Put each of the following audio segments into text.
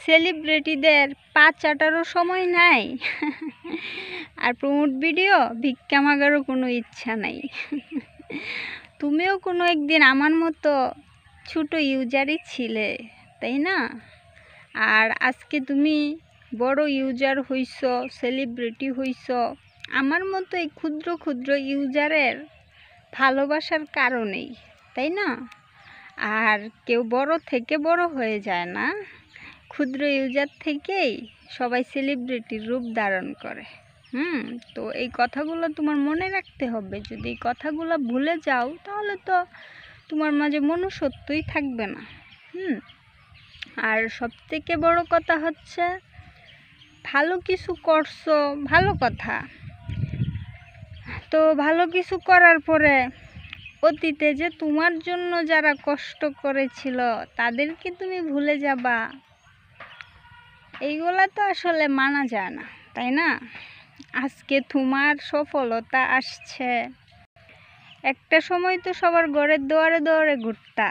সেলিব্রিটিদের পা চাটারও সময় নাই আর প্রমোট ভিডিও ভিক্ষা মাগারও কোনো ইচ্ছা নাই। তুমিও কোনো একদিন আমার মতো ছোট ইউজারই ছিলে, তাই না? আর আজকে তুমি বড় ইউজার হইছ, সেলিব্রিটি হইছ আমার মতো এই ক্ষুদ্র ক্ষুদ্র ইউজারের ভালোবাসার কারণেই, তাই না? আর কেউ বড় থেকে বড় হয়ে যায় না, ক্ষুদ্র ইউজার থেকেই সবাই সেলিব্রিটির রূপ ধারণ করে। তো এই কথাগুলো তোমার মনে রাখতে হবে। যদি এই কথাগুলো ভুলে যাও তাহলে তো তোমার মাঝে মনুষ্যত্বই থাকবে না। আর সবথেকে বড় কথা হচ্ছে, ভালো কিছু করছো, ভালো কথা, তো ভালো কিছু করার পরে অতীতে যে তোমার জন্য যারা কষ্ট করেছিল তাদেরকে তুমি ভুলে যাবা, এইগুলা তো আসলে মানা যায় না, তাই না? আজকে তোমার সফলতা আসছে, একটা সময় তো সবার ঘরের দুয়ারে দুয়ারে ঘুরতা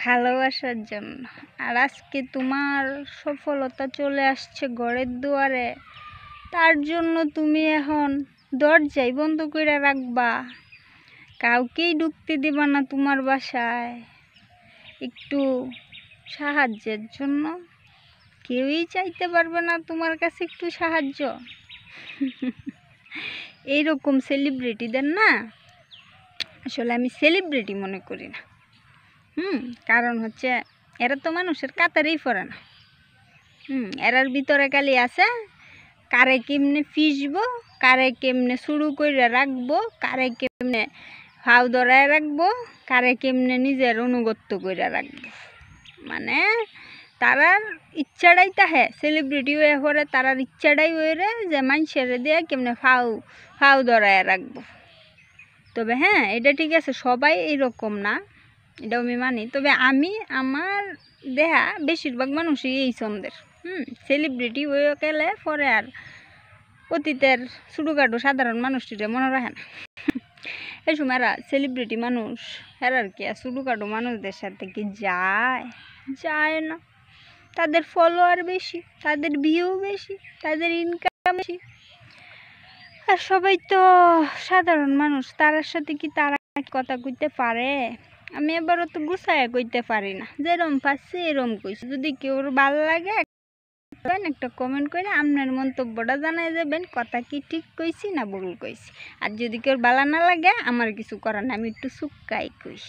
ভালোবাসার জন্য, আর আজকে তোমার সফলতা চলে আসছে ঘরের দুয়ারে, তার জন্য তুমি এখন দরজাই বন্ধ করে রাখবা, কাউকেই ঢুকতে দিবা না তোমার বাসায়। একটু সাহায্যের জন্য কেউই চাইতে পারবে না তোমার কাছে একটু সাহায্য। এইরকম সেলিব্রিটিদের না আসলে আমি সেলিব্রিটি মনে করি না। কারণ হচ্ছে এরা তো মানুষের কাতারেই পড়ে না। এরার ভিতরে খালি আছে কারে কেমনে ফিসবো, কারে কেমনে শুরু করে রাখবো, কারে কেমনে ফাও ধরায় রাখবো, কারে কেমনে নিজের অনুগত্য করে রাখবো। মানে তারার ইচ্ছাটাই তাহে সেলিব্রিটি হয়ে পড়ে, তারার ইচ্ছাটাই হয়ে যে মানুষের দিয়ে কেমনে ফাও ধরায় রাখবো। তবে হ্যাঁ, এটা ঠিক আছে, সবাই এইরকম না, এটাও আমি মানি। তবে আমি আমার দেহা বেশিরভাগ মানুষই এই ছন্দের। সেলিব্রিটি হয়ে গেলে পরে আর অতীতের ছোটোখাটো সাধারণ মানুষটিরে মনে রাখে না। এই সময় এরা সেলিব্রিটি মানুষ এরা আর কি ছোটোখাটো মানুষদের সাথে কি যায় না। তাদের ফলোয়ার বেশি, তাদের ভিউ বেশি, তাদের ইনকাম বেশি, আর সবাই তো সাধারণ মানুষ, তার সাথে কি তারা কথা কইতে পারে? আমি এবারও তো গুছাইয়া কইতে পারি না, যেরম পাচ্ছি এরম কইছি। যদি কেউ ভালো লাগে একটা কমেন্ট করে আপনার মন্তব্যটা জানাই যাবেন, কথা কি ঠিক কইছি না ভুল কইছি। আর যদি কেউ ভালো না লাগে আমার কিছু করার না, আমি একটু চুপকাই কই।